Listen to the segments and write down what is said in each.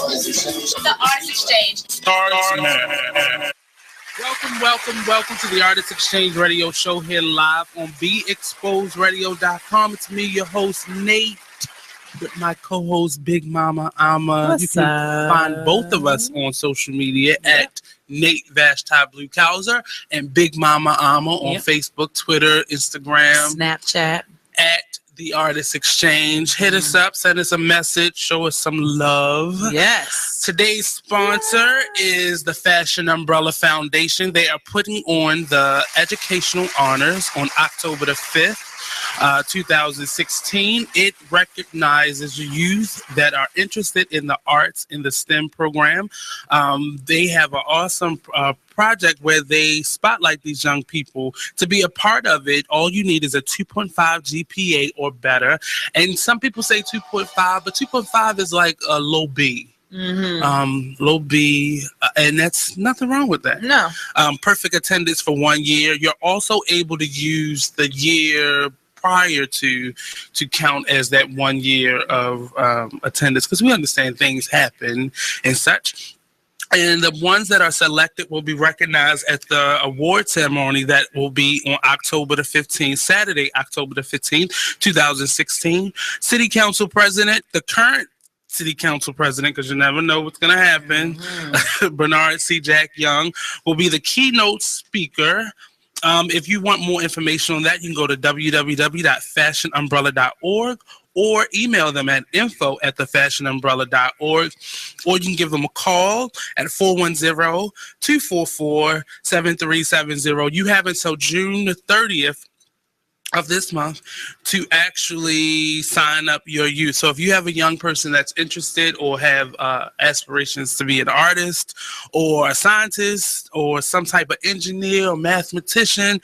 The Artist Exchange starts now. Welcome to the Artist Exchange Radio Show here live on BeExposedRadio.com. It's me, your host, Nate, with my co-host, Big Mama Ama. You can find both of us on social media at Nate Vashti Blue Cowser and Big Mama Ama on Facebook, Twitter, Instagram, Snapchat. At the Artist Exchange. Hit us up, send us a message, show us some love. Yes. Today's sponsor is the Fashion Umbrella Foundation. They are putting on the Educational Honors on October the 5th. 2016. It recognizes youth that are interested in the arts in the STEM program. They have an awesome project where they spotlight these young people. To be a part of it, all you need is a 2.5 GPA or better. And some people say 2.5, but 2.5 is like a low B. Low B, and that's nothing wrong with that. No. Perfect attendance for 1 year. You're also able to use the year prior to count as that 1 year of attendance, because we understand things happen and such. And the ones that are selected will be recognized at the award ceremony that will be on October the 15th, Saturday, October the 15th, 2016. City Council President, the current City Council President, because you never know what's going to happen, Bernard C. Jack Young, will be the keynote speaker. If you want more information on that, you can go to www.fashionumbrella.org or email them at info@thefashionumbrella.org, or you can give them a call at 410-244-7370. You have until June the 30th of this month to actually sign up your youth. So if you have a young person that's interested or have aspirations to be an artist or a scientist or some type of engineer or mathematician,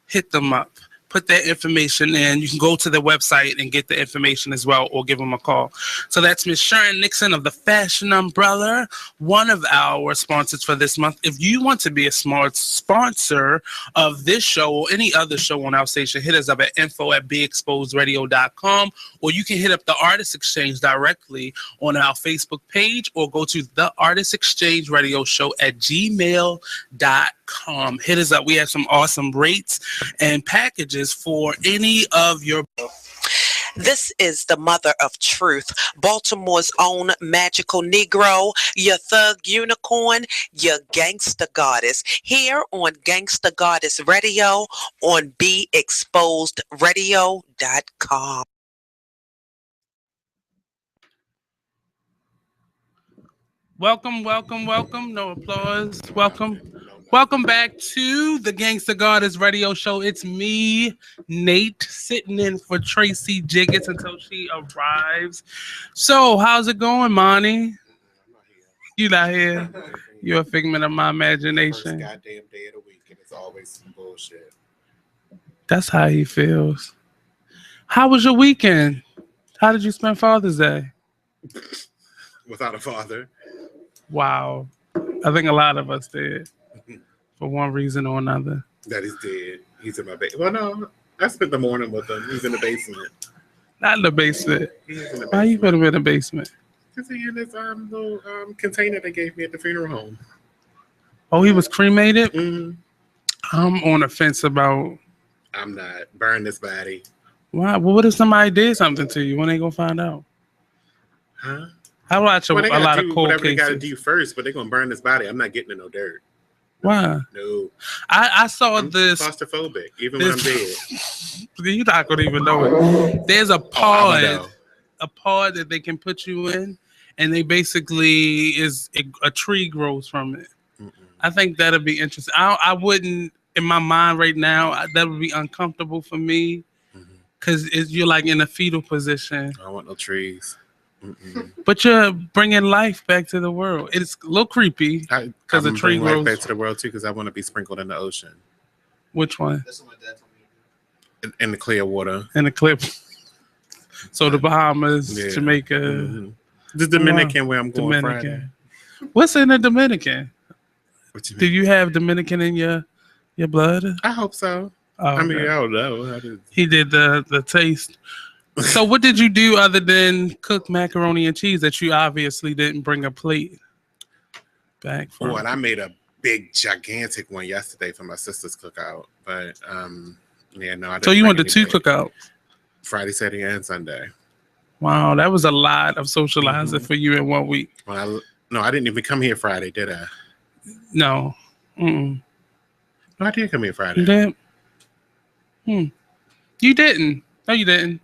hit them up. Put that information in. You can go to the website and get the information as well, or give them a call. So that's Miss Sharon Nixon of the Fashion Umbrella, one of our sponsors for this month. If you want to be a smart sponsor of this show or any other show on our station, hit us up at info@beexposedradio.com, or you can hit up the Artist Exchange directly on our Facebook page, or go to the Artist Exchange Radio Show at gmail.com. Hit us up. We have some awesome rates and packages for any of your... This is the mother of truth, Baltimore's own magical Negro, your thug unicorn, your Gangsta Goddess, here on Gangsta Goddess Radio on BeExposedRadio.com. Welcome. No applause. Welcome back to the Gangsta Goddess Radio Show. It's me, Nate, sitting in for Tracie Jiggets until she arrives. So, how's it going, Monny? You not here? You're a figment of my imagination. First goddamn day of the week, and it's always some bullshit. That's how he feels. How was your weekend? How did you spend Father's Day? Without a father. Wow. I think a lot of us did. For one reason or another. That he's dead. He's in my basement. Well, no, I spent the morning with him. He's in the basement. Not in the basement. He's in the basement. Why you put him in the basement? Because he in this little container they gave me at the funeral home. Oh, he was cremated? Mm-hmm. I'm on the fence about... I'm not. Burn this body. Why? Well, what if somebody did something to you? When they gonna find out? Huh? I watch a lot of cold whatever cases. they gotta do first, but they're gonna burn this body. I'm not getting in no dirt. Why? No. I saw I'm this. claustrophobic, even when I'm dead. You're not gonna even know it. There's a pod that they can put you in, and they basically a tree grows from it. I think that'd be interesting. I wouldn't, in my mind right now, that would be uncomfortable for me, because you're like in a fetal position. I don't want no trees. But you're bringing life back to the world. It's a little creepy because the tree grows. Life back to the world too, because I want to be sprinkled in the ocean. Which one? In the clear water. In the clip. So the Bahamas, Jamaica, the Dominican, where I'm going Friday. What's in the Dominican? What you mean? Do you have Dominican in your blood? I hope so. Oh, I mean, I don't know. He did the taste. So what did you do other than cook macaroni and cheese that you obviously didn't bring a plate back for? Oh, and I made a big, gigantic one yesterday for my sister's cookout. But yeah, no, I didn't. So you bring went to 2 anything. cookouts? Friday, Saturday, and Sunday. Wow, that was a lot of socializing for you in 1 week. Well, no, I didn't even come here Friday, did I? No. Mm-mm. No, I did come here Friday. You did? You didn't. No, you didn't.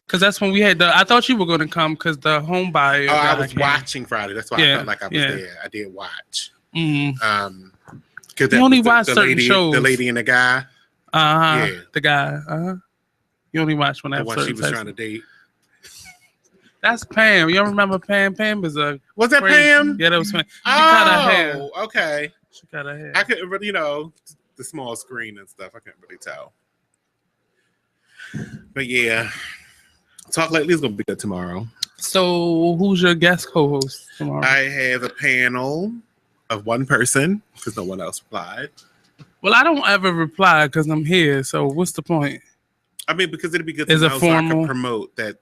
Because that's when we had I thought you were going to come because the home buyer. Oh, I was watching Friday. That's why I felt like I was yeah. there. I did watch. Mm-hmm. Because you only watch certain shows. The lady and the guy. Yeah. The guy. You only watch when I have the one she was trying to date. That's Pam. You don't remember Pam? Pam is a. Was that Pam? Yeah, that was Pam. She cut her hair. Okay. She cut her hair. I couldn't really, the small screen and stuff. I couldn't really tell. But yeah, Talk Lately is gonna be good tomorrow. So, who's your guest co-host tomorrow? I have a panel of one person because no one else replied. Well, I don't ever reply because I'm here. So, what's the point? I mean, because it'd be good to know so I can promote that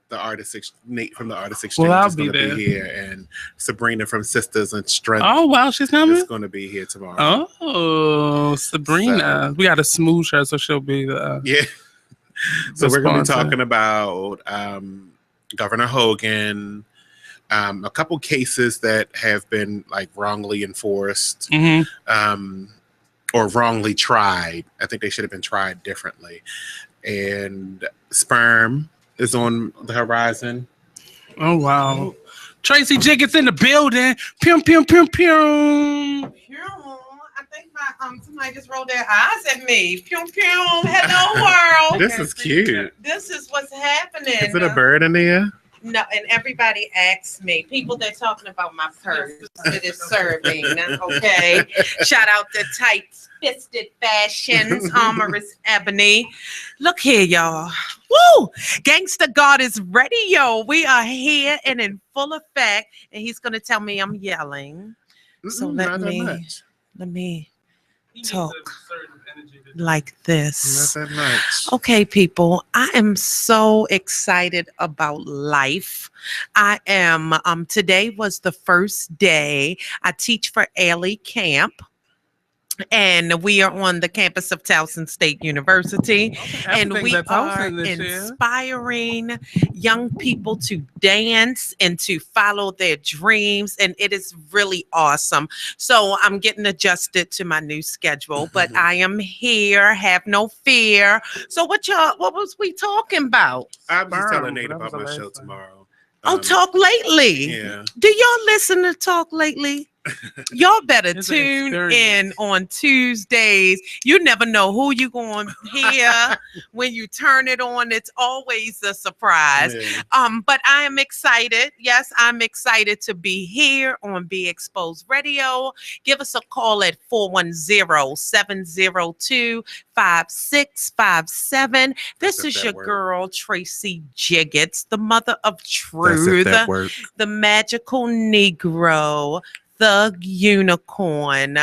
Nate from the Artist Exchange is going to be here, and Sabrina from Sisters and Strength. Oh, wow, she's coming. Is going to be here tomorrow. Oh, Sabrina, we got to smooth her so she'll be the yeah. So we're going to be talking about Governor Hogan, a couple cases that have been like wrongly enforced, or wrongly tried. I think they should have been tried differently. And sperm is on the horizon. Oh wow! Tracie Jiggets in the building. Pew pew pew pew. I think somebody just rolled their eyes at me. Pew pew. Hello world. This is cute. This is what's happening. Is it a bird in there? No, and everybody asks me. People that talking about my purse that is serving. Okay. Shout out to Tight Fisted Fashions, Amorous Ebony. Look here, y'all. Woo! Gangsta Goddess Radio. We are here and in full effect. And he's gonna tell me I'm yelling. So let me talk like this. Not that much. Okay, people, I am so excited about life. I am, today was the first day I teach for Ailey Camp. And we are on the campus of Towson State University. And we are inspiring young people to dance and to follow their dreams. And it is really awesome. So I'm getting adjusted to my new schedule, but I am here. Have no fear. So what was we talking about? I was just telling Nate about my show tomorrow. Talk Lately. Yeah. Do y'all listen to Talk Lately? Y'all better tune in on Tuesdays. You never know who you're going to hear when you turn it on. It's always a surprise. Yeah. But I am excited. Yes, I'm excited to be here on Be Exposed Radio. Give us a call at 410-702-5657. This is your girl, Tracie Jiggets, the mother of truth, the magical Negro, the unicorn,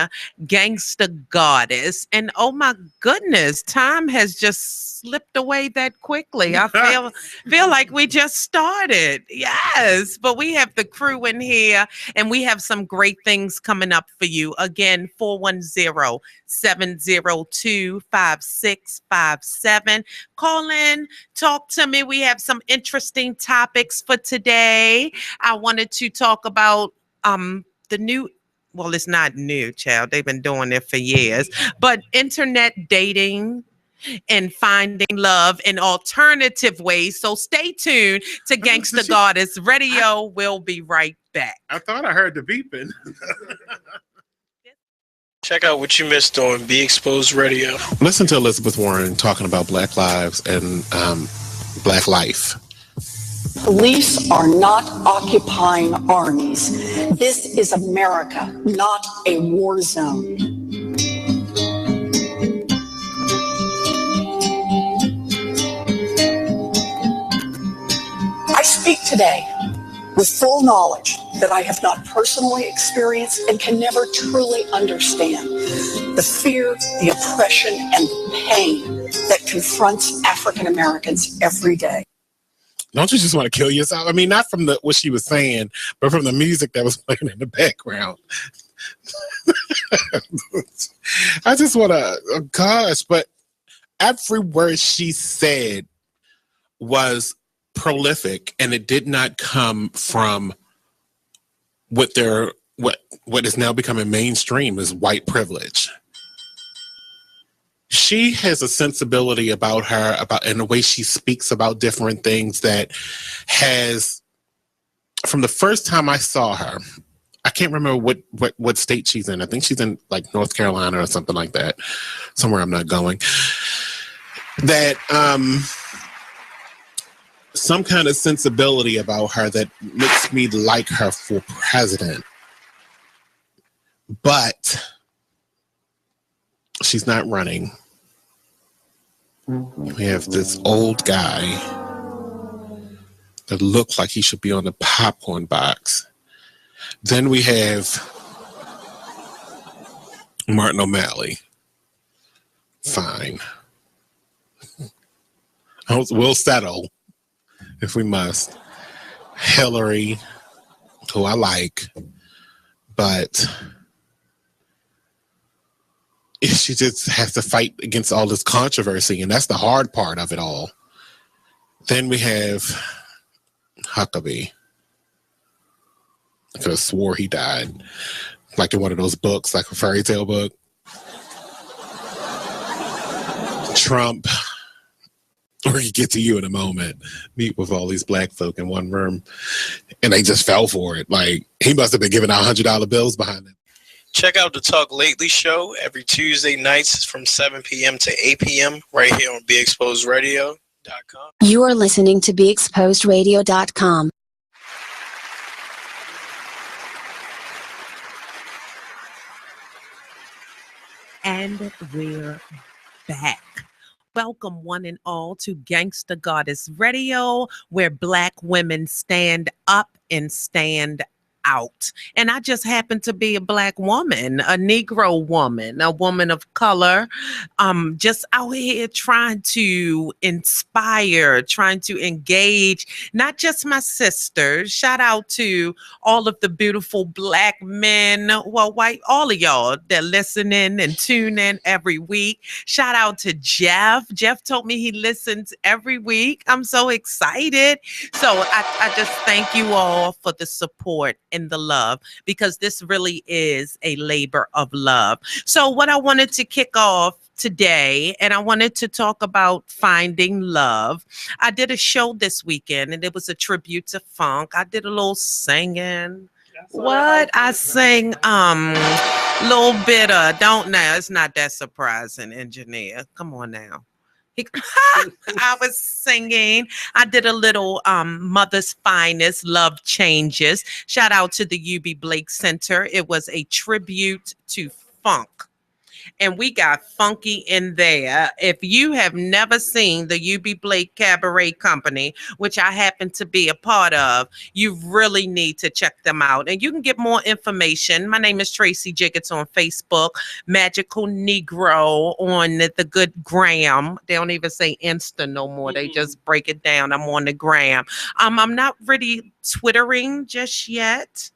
Gangsta Goddess. And oh my goodness, time has just slipped away that quickly. I feel like we just started. Yes, but we have the crew in here and we have some great things coming up for you. Again, 410-702-5657. Call in, talk to me. We have some interesting topics for today. I wanted to talk about the new, well, it's not new, child. They've been doing it for years. But internet dating and finding love in alternative ways. So stay tuned to Gangsta Goddess Radio. We'll be right back. I thought I heard the beeping. Check out what you missed on Be Exposed Radio. Listen to Elizabeth Warren talking about Black lives and Black life. Police are not occupying armies. This is America, not a war zone. I speak today with full knowledge that I have not personally experienced and can never truly understand the fear, the oppression, and the pain that confronts African Americans every day. don't you just want to kill yourself? I mean, not from what she was saying, but from the music that was playing in the background. I just want to, oh gosh, but every word she said was prolific, and it did not come from what is now becoming mainstream is white privilege. She has a sensibility about her, and the way she speaks about different things that has, from the first time I saw her, I can't remember what state she's in. I think she's in like North Carolina or something like that, somewhere I'm not going. That some kind of sensibility about her that makes me like her for president. But she's not running. We have this old guy that looks like he should be on the popcorn box. Then we have Martin O'Malley. Fine. We'll settle if we must. Hillary, who I like, but she just has to fight against all this controversy, and that's the hard part of it all. Then we have Huckabee. I could have swore he died, like in one of those books, like a fairy tale book. Trump. We're gonna get to you in a moment. Meet with all these black folk in one room, and they just fell for it. Like, he must have been giving out $100 bills behind them. Check out the Talk Lately show every Tuesday nights from 7 p.m. to 8 p.m. right here on BeExposedRadio.com. You are listening to BeExposedRadio.com. And we're back. Welcome one and all to Gangsta Goddess Radio, where Black women stand up and stand out. And I just happen to be a Black woman, a Negro woman, a woman of color, just out here trying to inspire, trying to engage, not just my sisters. Shout out to all of the beautiful Black men, well, white, all of y'all that listen in and tune in every week. Shout out to Jeff. Jeff told me he listens every week. I'm so excited. So I just thank you all for the support and the love, because this really is a labor of love. So what I wanted to kick off today, and I wanted to talk about finding love. I did a show this weekend, and it was a tribute to funk. I did a little singing. What I sing, little bit of, don't know. It's not that surprising, engineer. Come on now. I was singing. I did a little Mother's Finest, Love Changes. Shout out to the UB Blake Center. It was a tribute to funk. And we got funky in there. If you have never seen the UB Blake Cabaret Company, which I happen to be a part of, you really need to check them out. And you can get more information. My name is Tracie Jiggets on Facebook, Magical Negro on the good gram. They don't even say Insta no more. They just break it down. I'm on the gram. I'm not really Twittering just yet.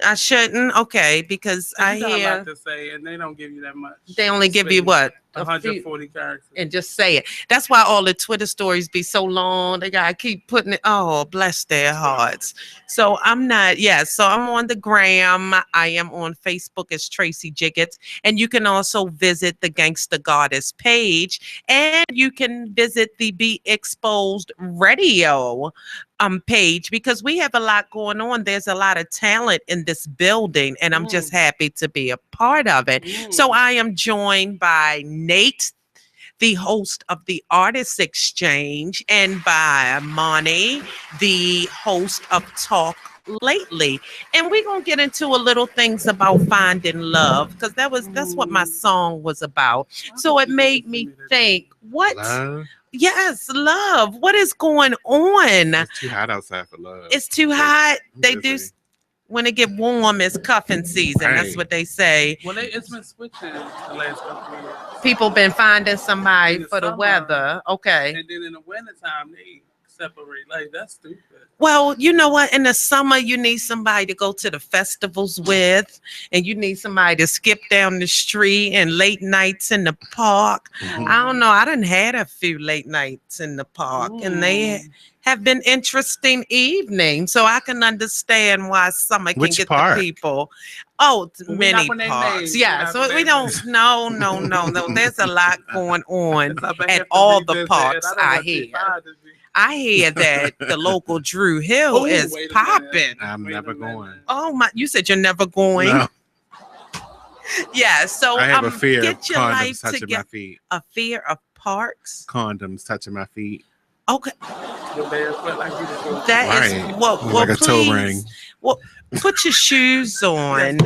I shouldn't. Okay, because I hear. Like to say, and they don't give you that much. They only give you what? 140 characters. And just say it. That's why all the Twitter stories be so long. They gotta keep putting it. Oh, bless their hearts. So I'm not. Yeah. So I'm on the gram. I am on Facebook as Tracie Jiggets, and you can also visit the Gangsta Goddess page, and you can visit the Be Exposed Radio page, because we have a lot going on. There's a lot of talent in this building, and I'm just happy to be a part of it. So I am joined by Nate, the host of the Artist Exchange, and by Monny, the host of Talk Lately. And we're gonna get into a little things about finding love, because that's what my song was about. So it made me think, what Love? Yes, love. What is going on? It's too hot outside for love. It's too hot. They do. When it get warm, it's cuffing season. Right. That's what they say. Well, it's been switching the last couple of years. People been finding somebody In the for the summer. weather. Okay. And then in the wintertime, they separate. Like, that's stupid. Well, you know what? In the summer, you need somebody to go to the festivals with, and you need somebody to skip down the street and late nights in the park. I don't know. I done had a few late nights in the park, and they have been interesting evenings. So I can understand why summer can Which get park? the people. Oh, Well, many parks. Yeah. So we don't. No. There's a lot going on at all the parks. I hear that the local Drew Hill is popping. I'm never going. Oh my! You said you're never going. No. Yeah. So I have a fear of get your life condoms touching my feet. A fear of parks. Condoms touching my feet. Okay. That That is Right. well. Like a toe Please. ring. Well, put your shoes on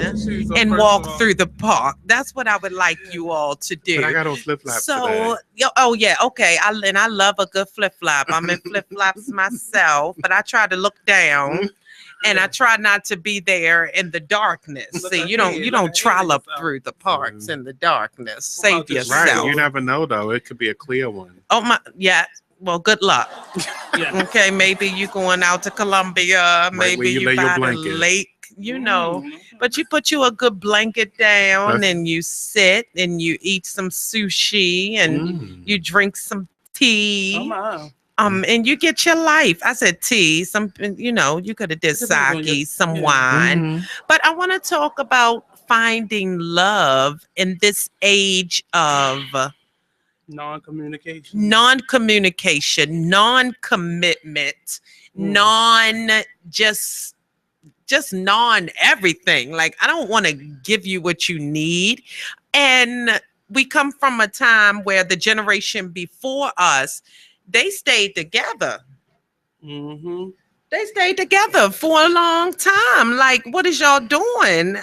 and walk through the park. That's what I would like you all to do. But I got on flip flops So, oh yeah, okay. I love a good flip flop. I'm in flip flops myself, but I try to look down, and I try not to be there in the darkness. See, you don't trollop through the parks in the darkness. Save yourself. Right. You never know though. It could be a clear one. Oh my, yeah. Well, good luck. Yeah. Okay, maybe you going out to Columbia. Maybe you you lay your by the blanket. lake. You know, but you put you a good blanket down and you sit and you eat some sushi and you drink some tea. Oh my. And you get your life. I said tea. Some, you could have did sake, some wine. But I want to talk about finding love in this age of non-communication, non-commitment, just non everything. Like, I don't want to give you what you need. And we come from a time where the generation before us, they stayed together. They stayed together for a long time. Like, what is y'all doing?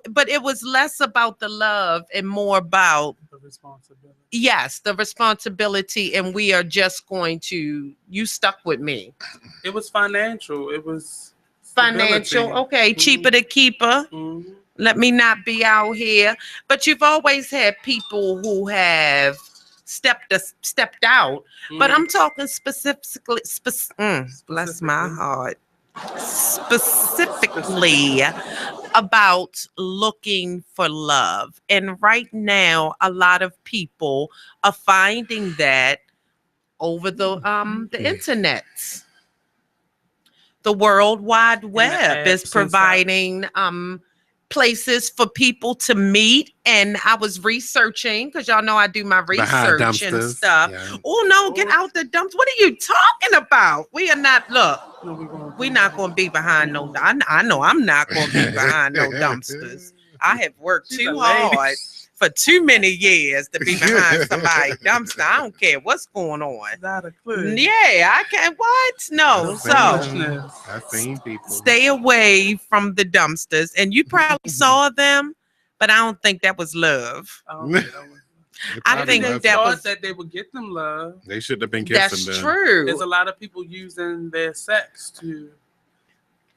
But it was less about the love and more about the responsibility. Yes, the responsibility, and we are just going to. You stuck with me. It was financial. It was financial. stability. Okay, cheaper to keep her. Let me not be out here. But you've always had people who have stepped out. But I'm talking specifically. Bless my heart. Specifically about looking for love. And right now, a lot of people are finding that over the internet. The World Wide Web is providing places for people to meet. And I was researching, because y'all know I do my research and stuff. Yeah. Oh no, get out the dumps. What are you talking about? We are not, we're not going to be behind no, I know I'm not going to be behind no dumpsters. I have worked too hard for too many years to be behind somebody's dumpster. I don't care what's going on. Not a clue. Yeah, I can't. What? No. So I've seen people. Stay away from the dumpsters. And you probably saw them, but I don't think that was love. I think that was that they would get them love. They should have been kissing That's them. true. There's a lot of people using their sex to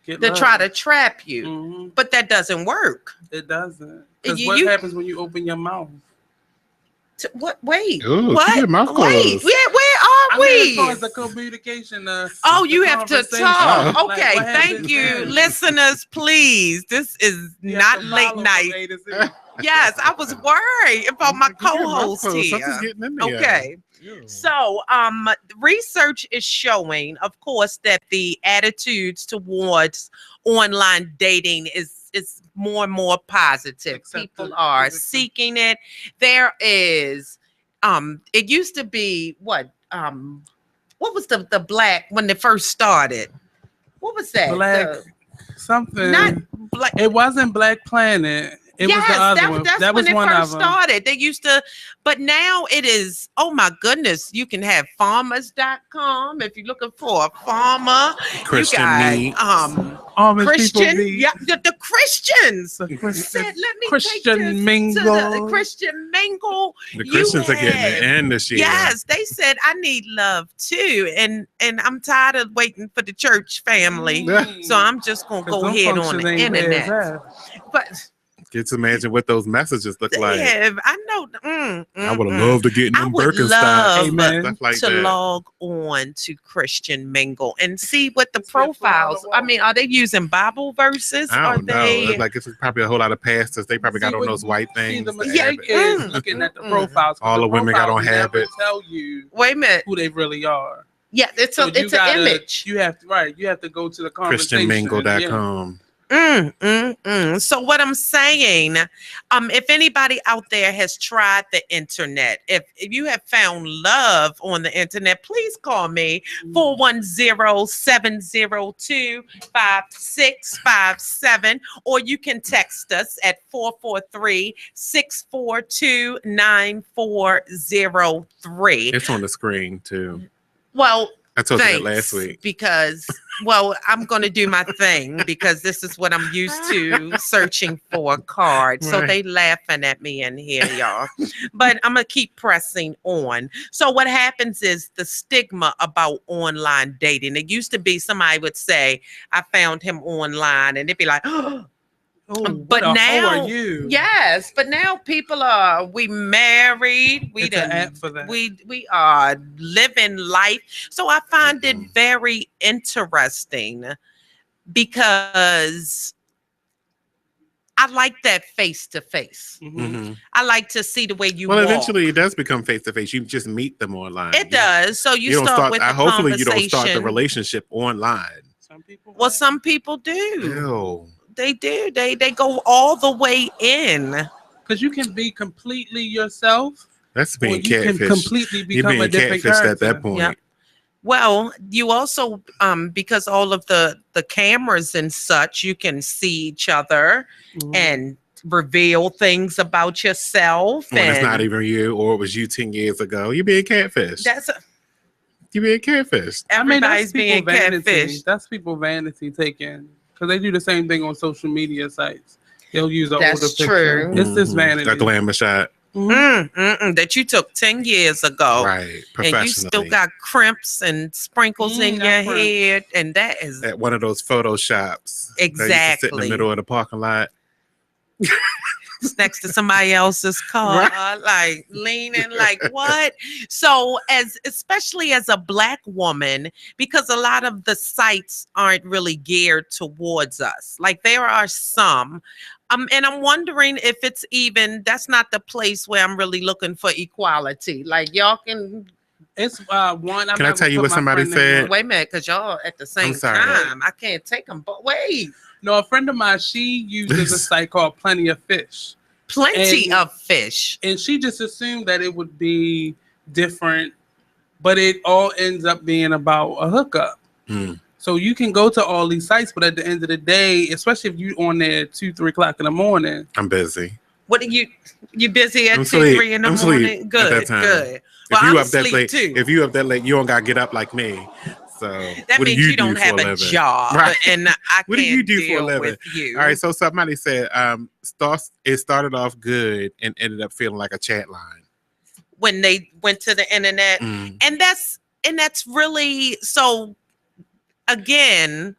get to love. try to trap you, but that doesn't work. It doesn't. Because what happens when you open your mouth? What? Wait. Ooh, what? Keep your mouth closed. Wait. Where are we? As far as the communication. You have to talk. Oh. Okay. Thank you, listeners. Please, this is not late night. Yes, I was worried about my co-host here. Okay. So, research is showing, of course, that the attitudes towards online dating is more and more positive. People are seeking it. There is, it used to be what was the black when they first started? What was that? Something. Not black. It wasn't Black Planet. It was the other one. That's that when was it one first of them. started. They used to, but now it is, oh my goodness, you can have farmers.com if you're looking for a farmer. Christian you got, Christian, yeah, the Christians said, let me Christian take you mingle. to the Christian mingle. The Christians are getting it in this year. Yes, they said I need love too, and I'm tired of waiting for the church family, so I'm just gonna go ahead on the internet. But get to imagine what those messages look like. I I would have loved to get in them Birkenstocks. Like to log on to Christian Mingle and see what the profiles. I mean, are they using Bible verses? I don't know. Like it's probably a whole lot of pastors. They probably got on those white things. The mistake is looking at the profiles. All the women got on habits. Tell you. Wait a minute. Who they really are. Yeah, it's an image. You have to go to the conversation. ChristianMingle.com. So what I'm saying, if anybody out there has tried the internet, if you have found love on the internet, please call me 410-702-5657, or you can text us at 443-642-9403. It's on the screen too. Well, I told you that last week. Because, well, I'm going to do my thing because this is what I'm used to, searching for a card. So they laughing at me in here, y'all. But I'm going to keep pressing on. So what happens is the stigma about online dating. It used to be somebody would say, I found him online, and they'd be like, but now, how are you? Yes, but now people are, we married, we are living life. So I find it very interesting because I like that face to face. I like to see the way you walk. Eventually it does become face to face. You just meet them online. It does. So you start with the hopefully you don't conversation. start the relationship online. Some people do. Ew. They do. They go all the way in. Because you can be completely yourself. That's being catfish. You can completely become a different character at that point. Yep. Well, you also, because all of the cameras and such, you can see each other and reveal things about yourself. When it's not even you, or it was you 10 years ago. You're being catfish. You're being catfish. Everybody's being catfish. That's people vanity taken. Because they do the same thing on social media sites. They'll use an older picture. True. It's this vanity. A glamour shot. That you took 10 years ago. Right. And you still got crimps and sprinkles in your head. And that is... At one of those photo shops. Exactly. Sit in the middle of the parking lot. It's next to somebody else's car, like leaning, like what? So especially as a Black woman, because a lot of the sites aren't really geared towards us. Like there are some, and I'm wondering if it's even, that's not the place where I'm really looking for equality. Like y'all can. It's one. Can I tell you what somebody said? Wait a minute, because y'all at the same time. I can't take them, but wait. No, a friend of mine, she uses a site called Plenty of Fish. Plenty of Fish. And she just assumed that it would be different, but it all ends up being about a hookup. So you can go to all these sites, but at the end of the day, especially if you're on there at 2-3 o'clock in the morning. I'm busy. What are you busy at 2-3 in the morning? Good. Well, I'm asleep late, too. If you up that late, you don't gotta get up like me. So that means you don't have a job, and I what do you do deal for a living? With you. All right, so somebody said it started off good and ended up feeling like a chat line when they went to the internet, and that's really so. Again,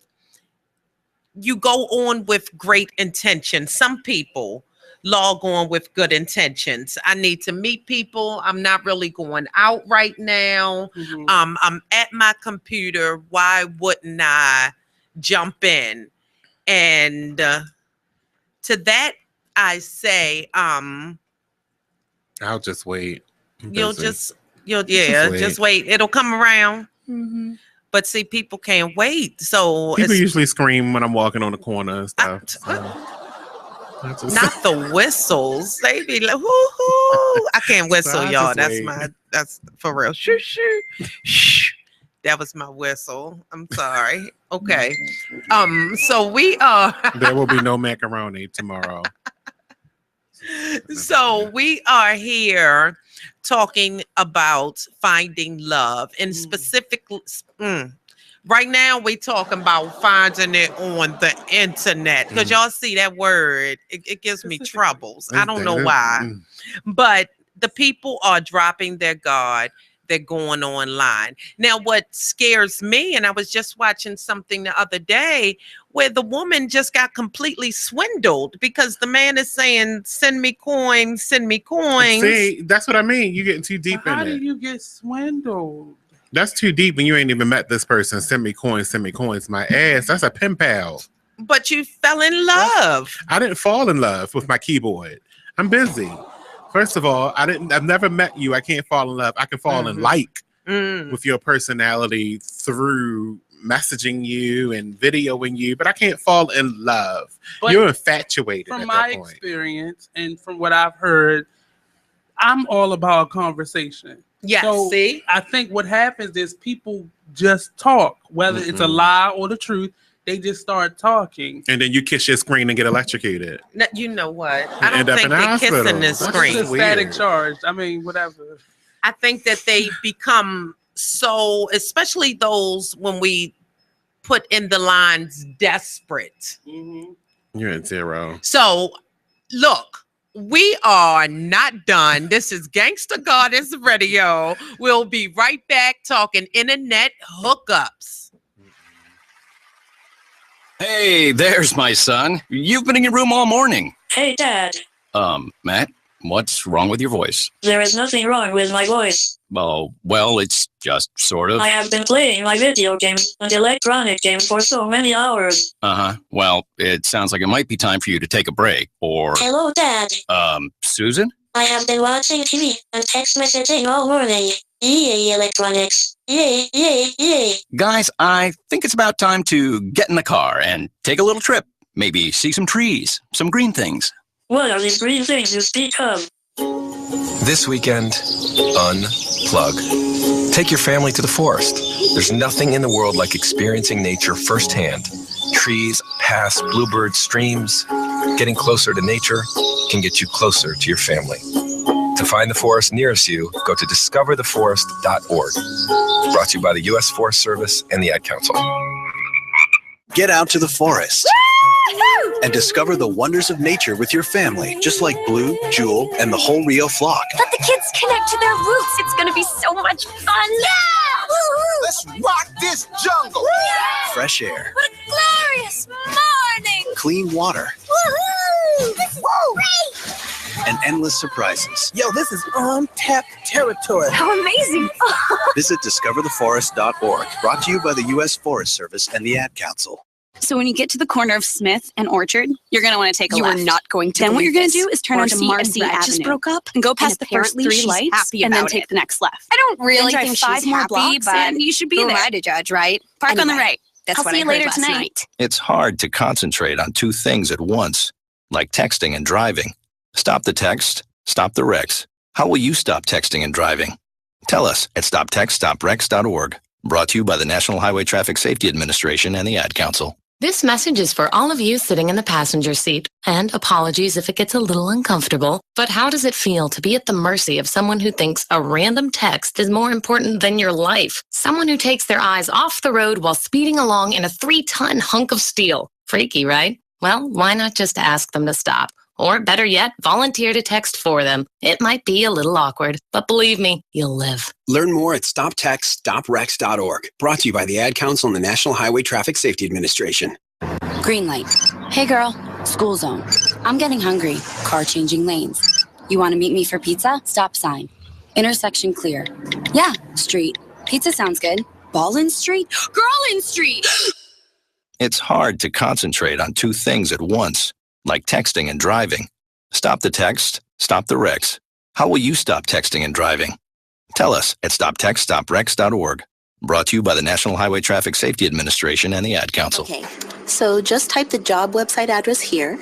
you go on with great intention. Some people log on with good intentions. I need to meet people. I'm not really going out right now. I'm at my computer. Why wouldn't I jump in? And to that, I say, I'll just wait. Just wait. It'll come around. But see, people can't wait. So people usually scream when I'm walking on the corner and stuff. Not the whistles. They be like, hoo-hoo. I can't whistle, y'all. That's for real. Shoo, shoo. Shh. That was my whistle. I'm sorry. Okay. So we are. There will be no macaroni tomorrow. So we are here talking about finding love, and specifically, right now we're talking about finding it on the internet, because y'all see that word, it gives me troubles. I don't know why, but the people are dropping their guard. They're going online. Now, what scares me, and I was just watching something the other day, where the woman just got completely swindled because the man is saying, send me coins, send me coins. See, that's what I mean. You're getting too deep in it. How do you get swindled? That's too deep when you ain't even met this person. Send me coins, my ass. That's a pen pal. But you fell in love. I didn't fall in love with my keyboard. I'm busy. First of all, I've never met you. I can't fall in love. I can fall in like with your personality through messaging you and videoing you, but I can't fall in love. But you're infatuated. From my experience and from what I've heard, I'm all about conversation. Yes. So see, I think what happens is people just talk, whether it's a lie or the truth. They just start talking, and then you kiss your screen and get electrocuted. You know what? I don't think they're kissing this screen. It's a static charge. I mean, whatever. I think that they become so, especially those when we put in the lines desperate. You're at 0. So, look. We are not done. This is Gangsta Goddess Radio. We'll be right back talking internet hookups. Hey, there's my son. You've been in your room all morning. Hey, Dad. Matt, what's wrong with your voice? There is nothing wrong with my voice. Oh, well, it's just sort of. I have been playing my video games and electronic games for so many hours. Uh-huh. Well, it sounds like it might be time for you to take a break, or... Hello, Dad. Susan? I have been watching TV and text messaging all morning. Yay, electronics. Yay, yay, yay. Guys, I think it's about time to get in the car and take a little trip. Maybe see some trees, some green things. What are these green things you speak of? This weekend, unplug. Take your family to the forest. There's nothing in the world like experiencing nature firsthand. Trees, paths, bluebirds, streams. Getting closer to nature can get you closer to your family. To find the forest nearest you, go to discovertheforest.org. Brought to you by the U.S. Forest Service and the Ad Council. Get out to the forest and discover the wonders of nature with your family, just like Blue, Jewel, and the whole Rio flock. Let the kids connect to their roots. It's going to be so much fun. Yeah! Woo-hoo! Let's rock this jungle. Yeah! Fresh air. What a glorious morning. Clean water. Woohoo! This is great. And endless surprises. Yo, this is untapped territory. How amazing. Visit discovertheforest.org. Brought to you by the U.S. Forest Service and the Ad Council. So when you get to the corner of Smith and Orchard, you're going to want to take a left. You are not going to. Then what you're going to do is turn onto Marcy Marcy and Brad Avenue. just broke up and go past the first 3 lights and then take the next left. I don't really then think drive 5 she's more happy, blocks but and you should be who there. am I to judge, right? Park on the right. That's I'll what see I you heard later last tonight. night. It's hard to concentrate on 2 things at once, like texting and driving. Stop the text, stop the wrecks. How will you stop texting and driving? Tell us at stoptextstoprex.org. Brought to you by the National Highway Traffic Safety Administration and the Ad Council. This message is for all of you sitting in the passenger seat, and apologies if it gets a little uncomfortable, but how does it feel to be at the mercy of someone who thinks a random text is more important than your life? Someone who takes their eyes off the road while speeding along in a 3-ton hunk of steel. Freaky, right? Well, why not just ask them to stop? Or better yet, volunteer to text for them. It might be a little awkward, but believe me, you'll live. Learn more at stoptextstoprex.org. Brought to you by the Ad Council and the National Highway Traffic Safety Administration. Green light. Hey girl, school zone. I'm getting hungry. Car changing lanes. You want to meet me for pizza? Stop sign. Intersection clear. Yeah, street. Pizza sounds good. Ballin Street? Girlin Street! It's hard to concentrate on 2 things at once, like texting and driving. Stop the text, stop the wrecks. How will you stop texting and driving? Tell us at stoptextstoprex.org. Brought to you by the National Highway Traffic Safety Administration and the Ad Council. Okay, so just type the job website address here.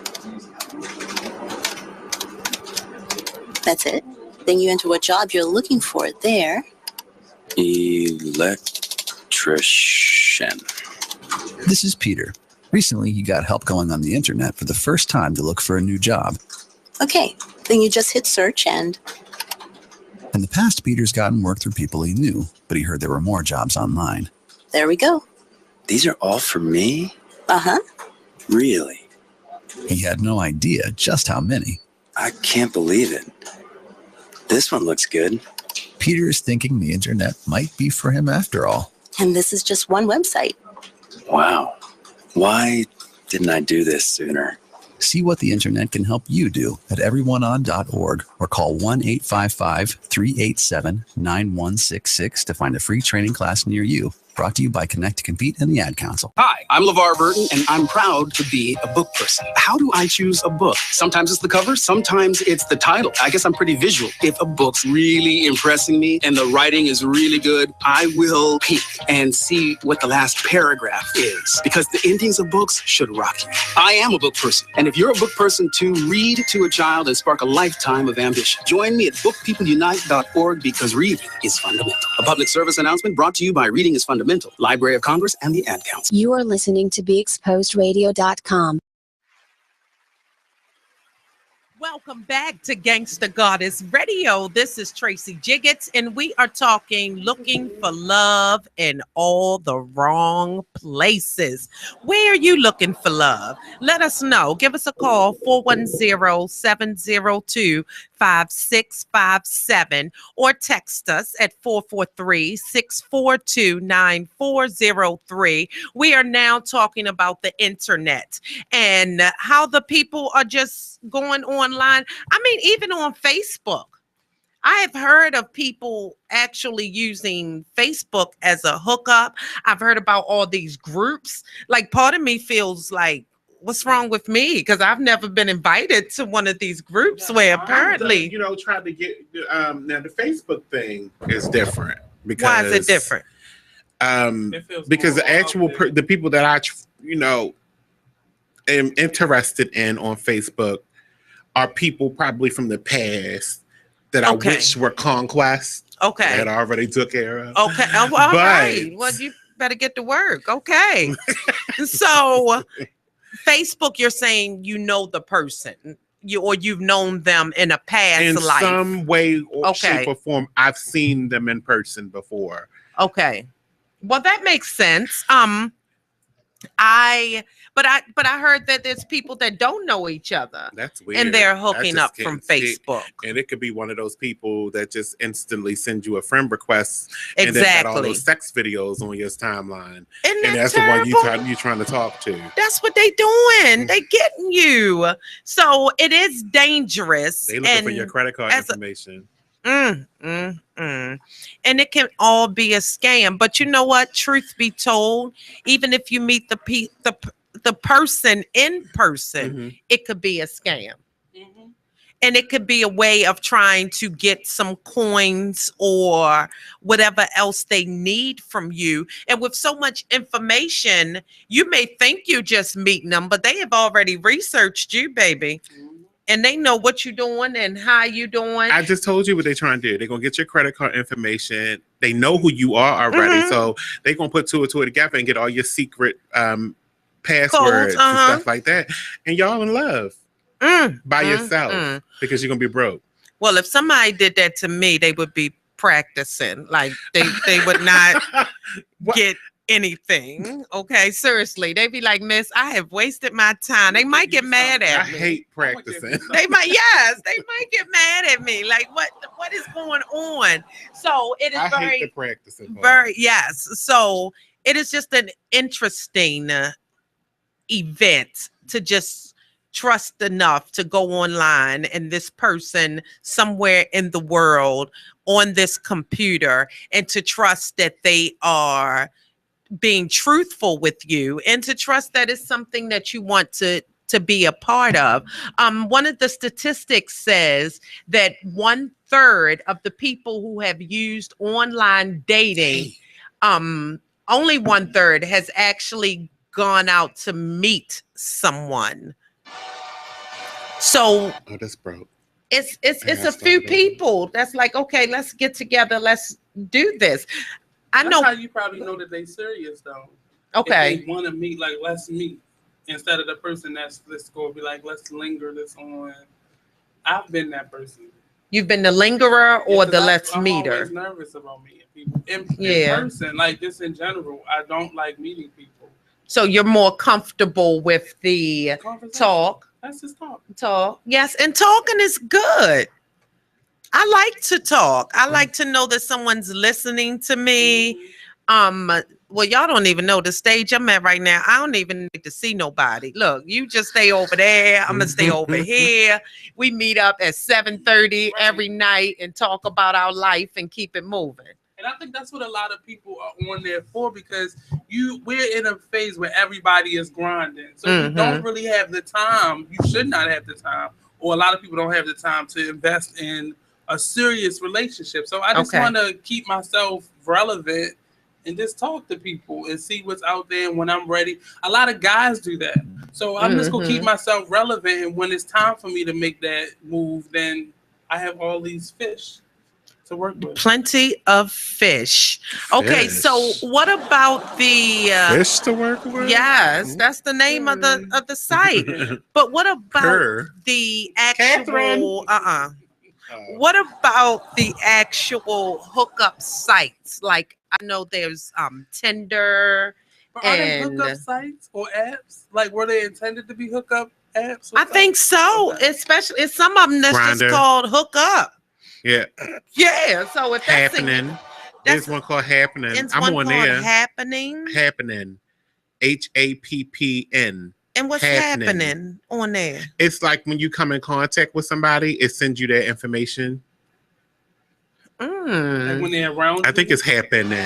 That's it. Then you enter what job you're looking for there. Electrician. This is Peter. Recently, he got help going on the internet for the first time to look for a new job. Okay, then you just hit search and... In the past, Peter's gotten work through people he knew, but he heard there were more jobs online. There we go. These are all for me? Uh-huh. Really? He had no idea just how many. I can't believe it. This one looks good. Peter is thinking the internet might be for him after all. And this is just one website. Wow. Why didn't I do this sooner? See what the internet can help you do at everyoneon.org or call 1-855-387-9166 to find a free training class near you. Brought to you by Connect to Compete and the Ad Council. Hi, I'm LeVar Burton, and I'm proud to be a book person. How do I choose a book? Sometimes it's the cover, sometimes it's the title. I guess I'm pretty visual. If a book's really impressing me and the writing is really good, I will peek and see what the last paragraph is, because the endings of books should rock you. I am a book person, and if you're a book person too, read to a child and spark a lifetime of ambition. Join me at bookpeopleunite.org, because reading is fundamental. A public service announcement brought to you by Reading is Fundamental, Library of Congress, and the Ad Council. You are listening to BeExposedRadio.com. Welcome back to Gangsta Goddess Radio. This is Tracie Jiggets, and we are talking looking for love in all the wrong places. Where are you looking for love? Let us know. Give us a call, 410-702-5657, or text us at 443-642-9403. We are now talking about the internet and how the people are just going online. I mean, even on Facebook, I have heard of people actually using Facebook as a hookup. I've heard about all these groups. Like, part of me feels like, what's wrong with me? Because I've never been invited to one of these groups where apparently, trying to get now the Facebook thing is different. Because why is it different? Because the actual the people that I am interested in on Facebook are people probably from the past that I wish were conquests. Okay. That I already took care of. Okay. All right. Well, you better get to work. Okay. So Facebook, you're saying you know the person, you've known them in a past life. In some way or shape or form, I've seen them in person before. Okay. Well, that makes sense. But I heard that there's people that don't know each other. That's weird. And they're hooking up from Facebook. And it could be one of those people that just instantly send you a friend request and exactly. then got all those sex videos on your timeline. And that's terrible? the one you're trying to talk to. That's what they doing. They getting you. So it is dangerous. They looking for your credit card information. And it can all be a scam. But you know what? Truth be told, even if you meet the person in person, it could be a scam. And it could be a way of trying to get some coins or whatever else they need from you. And with so much information, you may think you're just meeting them, but they have already researched you, baby. And they know what you're doing and how you doing. I just told you what they're trying to do. They're going to get your credit card information. They know who you are already. So they're going to put two and two together and get all your secret passwords and stuff like that. And y'all in love by yourself because you're going to be broke. Well, if somebody did that to me, they would be practicing. Like they would not get anything. Okay, seriously, they'd be like, "Miss, I have wasted my time." They might get mad at me. I hate practicing. They might get mad at me. Like, what is going on? So it is I hate the practicing part. very yes. So it is just an interesting event to just trust enough to go online and this person somewhere in the world on this computer, and to trust that they are being truthful with you, and to trust that it's something that you want to be a part of. One of the statistics says that 1/3 of the people who have used online dating, only 1/3 has actually gone out to meet someone. So that's broke. It's a few people that's like, okay, let's get together, let's do this. I know how you probably know that they serious though. Okay. If they want to meet, like, let's meet, instead of the person that's, let's go be like, let's linger this on. I've been that person. You've been the lingerer or the let's meter? I'm always nervous about meeting people in person, like this in general. I don't like meeting people. So you're more comfortable with the talk. Let's just talk. Talk. Yes, and talking is good. I like to talk. I like to know that someone's listening to me. Well, y'all don't even know the stage I'm at right now. I don't even need to see nobody. Look, you just stay over there. I'm gonna stay over here. We meet up at 7:30 every night and talk about our life and keep it moving. And I think that's what a lot of people are on there for, because we're in a phase where everybody is grinding. So you don't really have the time. You should not have the time, or a lot of people don't have the time to invest in a serious relationship. So I just want to keep myself relevant and just talk to people and see what's out there. And when I'm ready, a lot of guys do that. So I'm just gonna keep myself relevant. And when it's time for me to make that move, then I have all these fish to work with. Plenty of fish. Okay, so what about the fish to work with? Yes, that's the name of the site. But what about the actual what about the actual hookup sites? Like, I know there's Tinder. But are they hookup sites or apps? Like, were they intended to be hookup apps? I think so. Especially some of them that's Grindr. just called hookup. Yeah. Yeah. So if that's Happening. There's one called Happening. I'm on there. Happening. Happening. HAPPN. And what's happening on there? It's like when you come in contact with somebody, it sends you their information. Like when they're around. I think it's happening.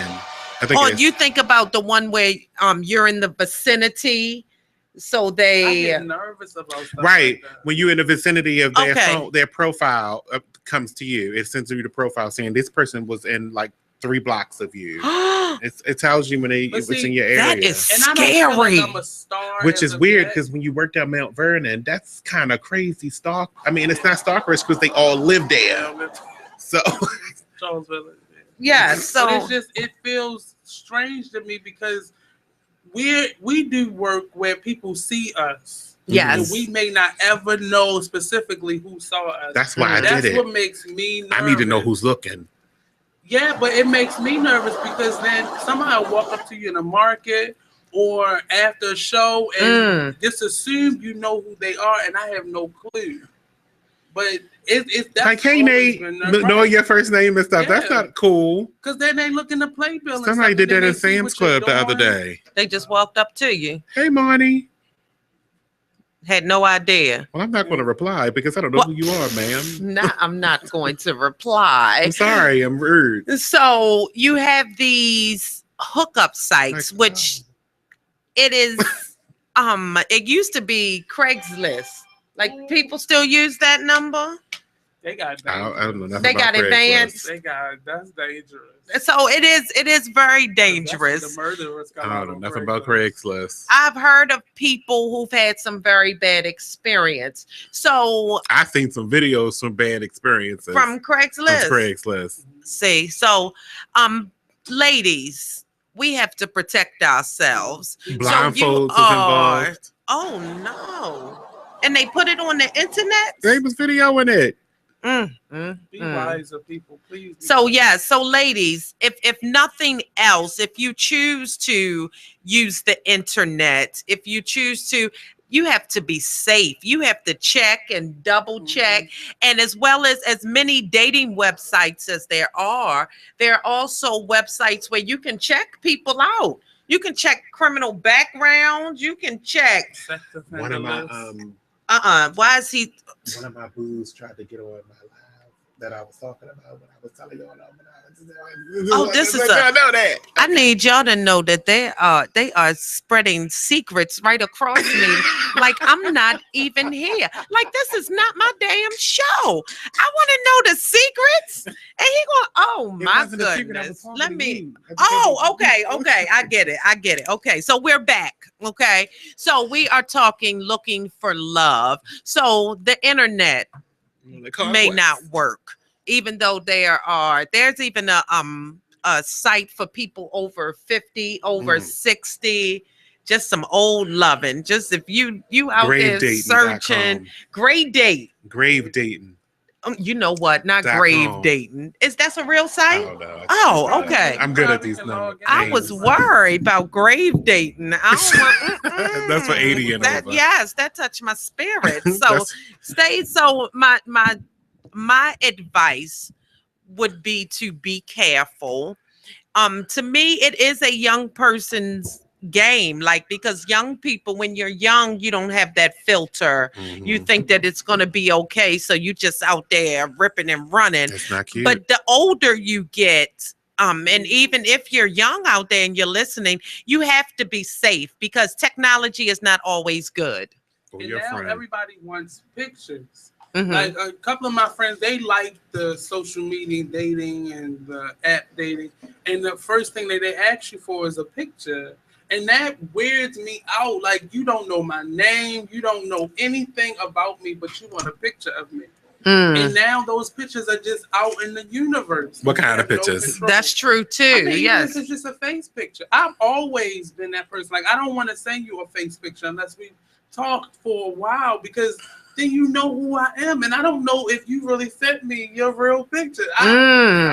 I think you think about the one where you're in the vicinity, so they I get nervous about stuff. Right. Like that. When you're in the vicinity of their phone, their profile comes to you. It sends you the profile saying this person was in like 3 blocks of you. It tells you when it's in your area. That is scary. I don't feel like I'm a star, which is weird because when you worked at Mount Vernon, that's kind of crazy stalk. I mean, it's not stalkerish because they all live there. So Charlesville. Yeah, so but it's just, it feels strange to me because we do work where people see us. Yes. And we may not ever know specifically who saw us. That's why I did it. That's what makes me nervous. I need to know who's looking. Yeah, but it makes me nervous because then somehow I walk up to you in the market or after a show and just assume you know who they are, and I have no clue. But it's like, hey Nate, knowing your first name and stuff. Yeah. That's not cool. Because then they look in the playbill. Somebody did that in Sam's Club the other day. They just walked up to you. Hey, Monny. Had no idea. Well, I'm not going to reply because I don't know who you are, ma'am. No, I'm not going to reply. I'm sorry, I'm rude. So you have these hookup sites, which it is. It used to be Craigslist. Like, people still use that number. They got. I don't know nothing they about got advanced. They got. That's dangerous. So it is very dangerous. The murderers got I don't know nothing about Craigslist. I've heard of people who've had some very bad experience. So I've seen some videos from bad experiences from Craigslist. From Craigslist. See, so ladies, we have to protect ourselves. Blindfolds is involved. Oh no. And they put it on the internet? They was videoing it. Be wiser, people, please. So so ladies, if nothing else, if you choose to use the internet, if you choose to, you have to be safe. You have to check and double check. And as well as many dating websites as there are also websites where you can check people out. You can check criminal backgrounds. You can check. One of my why is he? One of my boos tried to get on my live that I was talking about when I was telling y'all. This is I need y'all to know that they are spreading secrets right across me. Like, I'm not even here. Like, this is not my damn show. I want to know the secrets. And he going, oh my goodness. Let me. Oh, okay. I get it. Okay, so we're back. Okay, so we are talking looking for love. So the internet may not work, even though there's even a site for people over 50, over 60, just some old loving. Just if you out there searching, grave dating. You know what? Not grave dating. That's a real site? Oh, okay. I'm good at these numbers. I was worried about grave dating. That's for 80 and over. Yes, that touched my spirit. So So my advice would be to be careful To me, it is a young person's game, like, because young people, when you're young, you don't have that filter. You think that it's going to be okay, so you just out there ripping and running. It's not cute. But the older you get, and even if you're young out there and you're listening, you have to be safe because technology is not always good. And now everybody wants pictures. Mhm. Like a couple of my friends, they like the social media dating and the app dating, and the first thing that they ask you for is a picture. And that weirds me out. Like, you don't know my name. You don't know anything about me, but you want a picture of me. And now those pictures are just out in the universe. What kind of pictures? That's true, too. I mean, Yes. even if it's just a face picture. I've always been that person. Like, I don't want to send you a face picture unless we talked for a while, because then you know who I am. And I don't know if you really sent me your real picture. I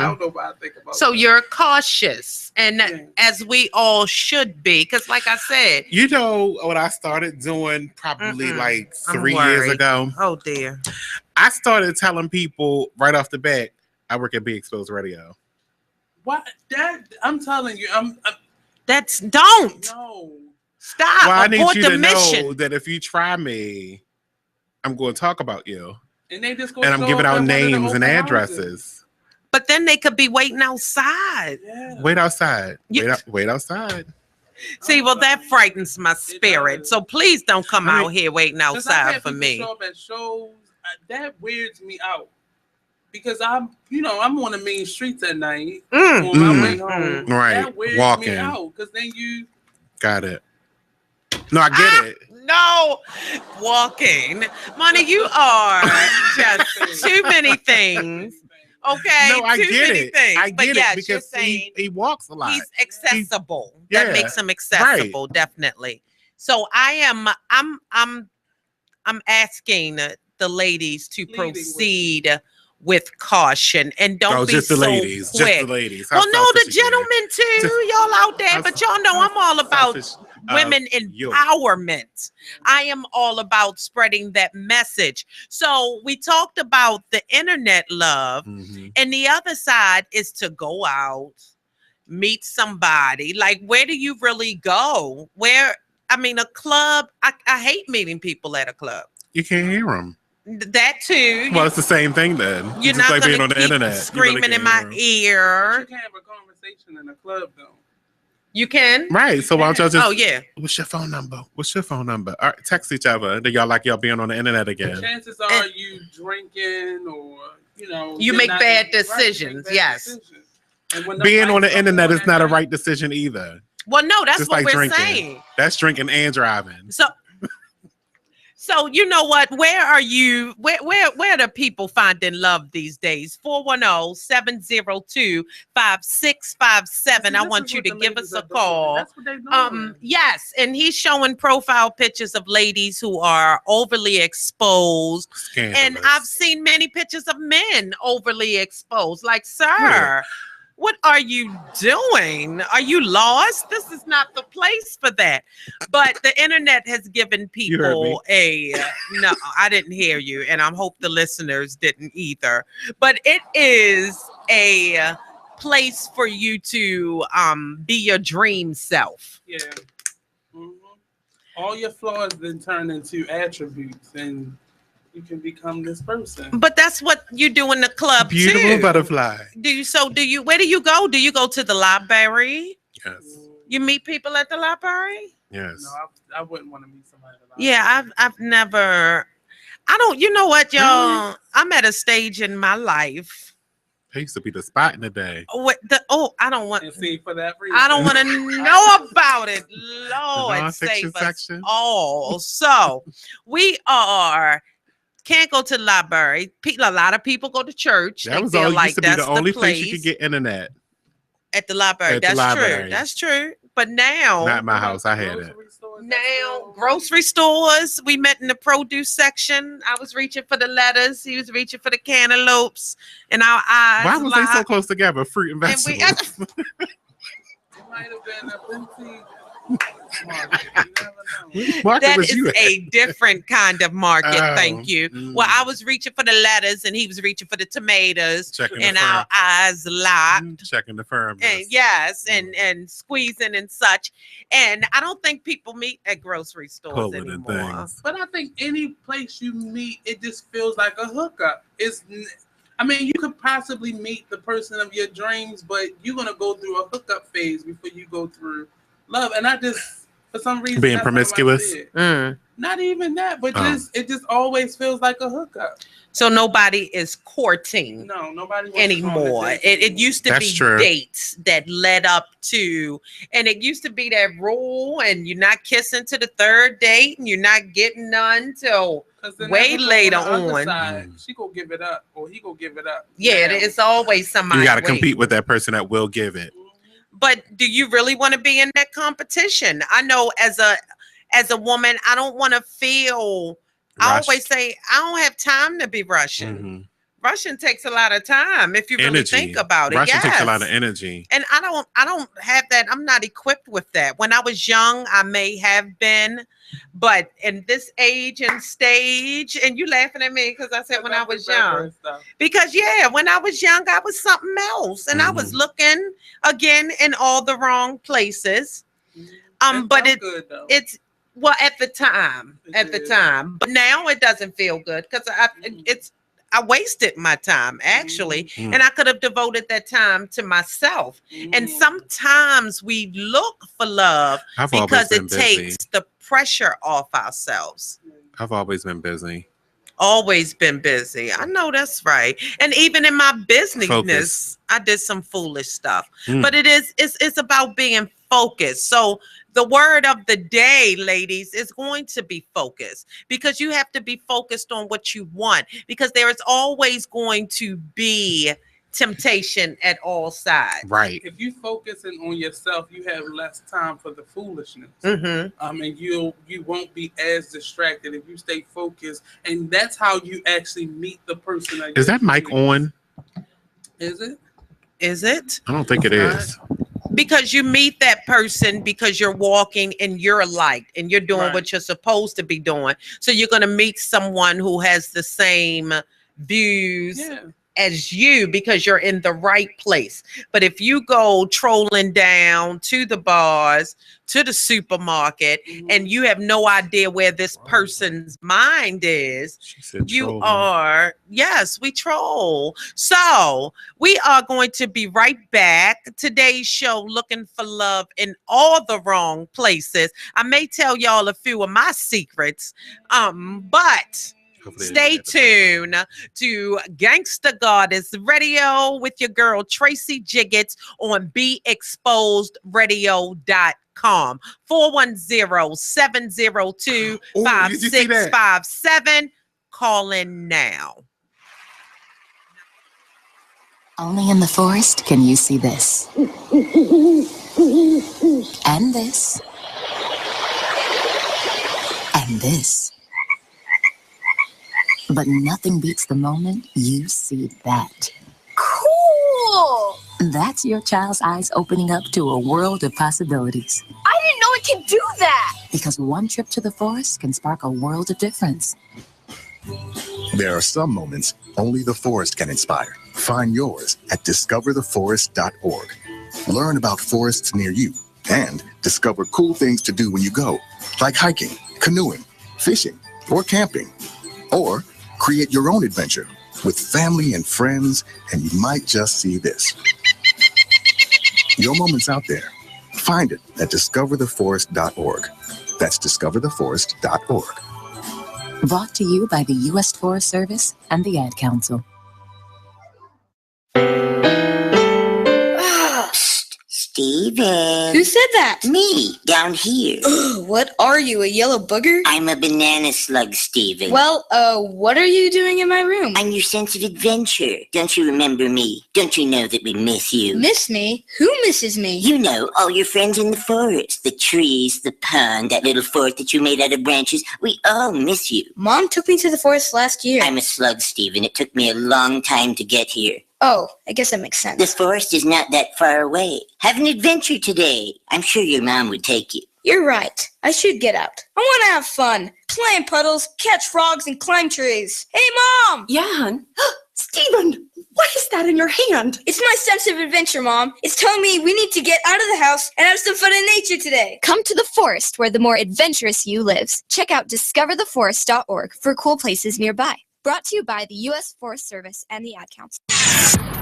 don't know what I think about So that. you're cautious, and as we all should be, because like I said, You know what I started doing probably like 3 years ago? Oh dear. I started telling people right off the bat, I work at Be Exposed Radio. What? That, I'm telling you, don't. No. Stop. Well, I need Abort you the to mission. know that if you try me, I'm going to talk about you. And they just go And I'm show giving up out at one of the names and open addresses. houses. But then they could be waiting outside. Wait outside. Wait outside. See, well, that frightens my spirit. So please don't come I mean, out here waiting 'Cause I've outside had for people me. show up at shows, that weirds me out. Because I'm on the main streets at night on my way home. Right. That weirds Walking. me out. Because then you... Got it. No, I get it. No, walking. Money, you are just too many things. Okay, No, I too get many it. things. I But get yes, it you're because saying he walks a lot. he's accessible. Yeah, That makes him accessible, definitely. So I'm asking the ladies to proceed with caution and don't be just the so ladies. quick. Just the ladies. How Well, no, the selfish you are. gentlemen too. Y'all out there, but y'all know I'm all about women you. empowerment. I am all about spreading that message. So we talked about the internet love, and the other side is to go out, meet somebody. Like, where do you really go? A club. I hate meeting people at a club. You can't hear them. That too. Well, it's the same thing then. You're It's not like gonna being on the keep internet. screaming in my ear. You can't have a conversation in a club, though. You can? Right. So why don't y'all just... Oh, yeah. What's your phone number? What's your phone number? All right, text each other. Then y'all like y'all being on the internet again. Chances are you drinking or, You make bad decisions. Yes. And when Being the on the lights come internet is at not a night, right decision either. Well, no, that's Just what like we're drinking. saying. That's drinking and driving. So you know what? Where are you? Where do people finding love these days? 410-702-5657. I want you to give us a call. That's what they're doing. Yes, and he's showing profile pictures of ladies who are overly exposed. And I've seen many pictures of men overly exposed. Like, sir, what are you doing? Are you lost? This is not the place for that. But the internet has given people no, I didn't hear you, and I hope the listeners didn't either. But it is a place for you to be your dream self. Yeah. All your flaws then turn into attributes, and you can become this person. But that's what you do in the club Beautiful too. butterfly. Where do you go? Do you go to the library? Yes. You meet people at the library? Yes. No, I wouldn't want to meet somebody. Yeah, I've never. I don't. You know what, y'all? I'm at a stage in my life. It used to be the spot in the day. I don't want. And see, for that reason, I don't want to know about it. Lord, nonfiction save us section? all. So we can't go to the library. A lot of people go to church. That They was feel all like used to be that's the only place you place. could get internet. At the library. At the That's library. true. That's true. But now, Not my house. I had it. now grocery stores. We met in the produce section. I was reaching for the lettuce. He was reaching for the cantaloupes. And our eyes. Why was they so locked. close together? Fruit and And we- vegetables. It might have been a boutique That is a different kind of market. Thank you. Well, I was reaching for the lettuce and he was reaching for the tomatoes, and our eyes locked. Checking the firm. And yes, and squeezing and such. And I don't think people meet at grocery stores anymore. But I think any place you meet, it just feels like a hookup. I mean, you could possibly meet the person of your dreams, but you're gonna go through a hookup phase before you go through love. And I just, for some reason, being promiscuous. Not even that, but it just always feels like a hookup. So nobody is courting nobody anymore. It used to be dates that led up to, and it used to be that rule, and you're not kissing to the third date, and you're not getting none till way later on. She go give it up, or he go give it up. Yeah, it's always somebody. You got to compete with that person that will give it. But do you really want to be in that competition? I know as a woman, I don't want to feel. I always say I don't have time to be rushing. Rushing takes a lot of time if you really think about it. Rushing takes a lot of energy. And I don't have that. I'm not equipped with that. When I was young, I may have been, but in this age and stage, and you laughing at me because I said when I was young. Because when I was young, I was something else. And I was looking again in all the wrong places. But it's well at the time, but now it doesn't feel good because I wasted my time actually, and I could have devoted that time to myself. And sometimes we look for love because it takes the pressure off ourselves. I've always been busy. Always been busy. I know that's right. And even in my business, I did some foolish stuff. But it's about being focused. So the word of the day, ladies, is going to be focused, because you have to be focused on what you want, because there is always going to be temptation at all sides. Right. If you focusing on yourself, you have less time for the foolishness. And you won't be as distracted if you stay focused. And that's how you actually meet the person. Is that mic on? Is it? Is it? I don't think it is. Because you meet that person because you're walking in your light and you're doing what you're supposed to be doing. So you're going to meet someone who has the same views as you because you're in the right place. But if you go trolling down to the bars, to the supermarket, and you have no idea where this person's mind is, you are, we troll. So we are going to be right back. Today's show, looking for love in all the wrong places. I may tell y'all a few of my secrets, but stay tuned to Gangsta Goddess Radio with your girl Tracie Jiggets on BeExposedRadio.com. 410-702-5657. Call in now. Only in the forest can you see this. And this. And this. But nothing beats the moment you see that. Cool! That's your child's eyes opening up to a world of possibilities. I didn't know it could do that! Because one trip to the forest can spark a world of difference. There are some moments only the forest can inspire. Find yours at discovertheforest.org. Learn about forests near you and discover cool things to do when you go, like hiking, canoeing, fishing, or camping. Or create your own adventure with family and friends, and you might just see this. Your moment's out there. Find it at discovertheforest.org. That's discovertheforest.org. Brought to you by the U.S. Forest Service and the Ad Council. Steven. Who said that? Me, down here. What are you, a yellow booger? I'm a banana slug, Steven. Well, what are you doing in my room? I'm your sense of adventure. Don't you remember me? Don't you know that we miss you? Miss me? Who misses me? You know, all your friends in the forest. The trees, the pond, that little fort that you made out of branches. We all miss you. Mom took me to the forest last year. I'm a slug, Steven. It took me a long time to get here. Oh, I guess that makes sense. This forest is not that far away. Have an adventure today. I'm sure your mom would take you. You're right. I should get out. I want to have fun. Play in puddles, catch frogs, and climb trees. Hey, Mom! Yeah, hon. Steven, what is that in your hand? It's my sense of adventure, Mom. It's telling me we need to get out of the house and have some fun in nature today. Come to the forest where the more adventurous you lives. Check out discovertheforest.org for cool places nearby. Brought to you by the U.S. Forest Service and the Ad Council.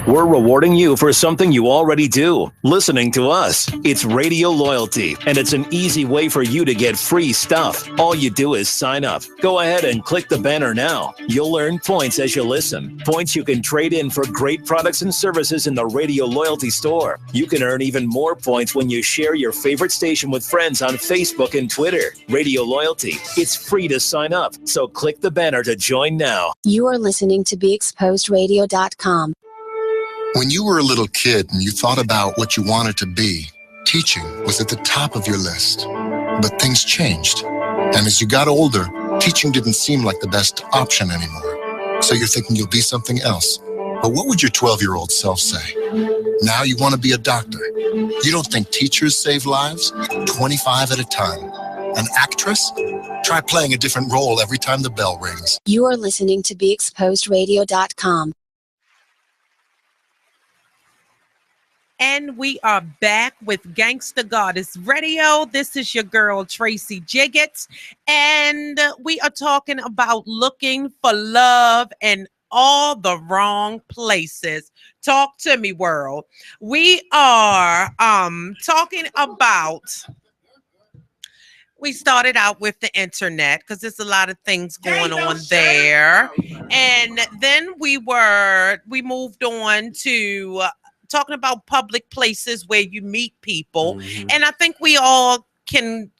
We're rewarding you for something you already do, listening to us. It's radio loyalty, and it's an easy way for you to get free stuff. All you do is sign up. Go ahead and click the banner now. You'll earn points as you listen. Points you can trade in for great products and services in the Radio Loyalty store. You can earn even more points when you share your favorite station with friends on Facebook and Twitter. Radio Loyalty. It's free to sign up, so click the banner to join now. You are listening to BeExposedRadio.com. When you were a little kid and you thought about what you wanted to be, teaching was at the top of your list. But things changed. And as you got older, teaching didn't seem like the best option anymore. So you're thinking you'll be something else. But what would your 12-year-old self say? Now you want to be a doctor. You don't think teachers save lives? 25 at a time. An actress? Try playing a different role every time the bell rings. You are listening to BeExposedRadio.com. And we are back with Gangsta Goddess Radio. This is your girl, Tracie Jiggets. And we are talking about looking for love in all the wrong places. Talk to me, world. We are talking about... We started out with the internet because there's a lot of things going on there. And then we moved on to... talking about public places where you meet people. Mm-hmm. And I think we all can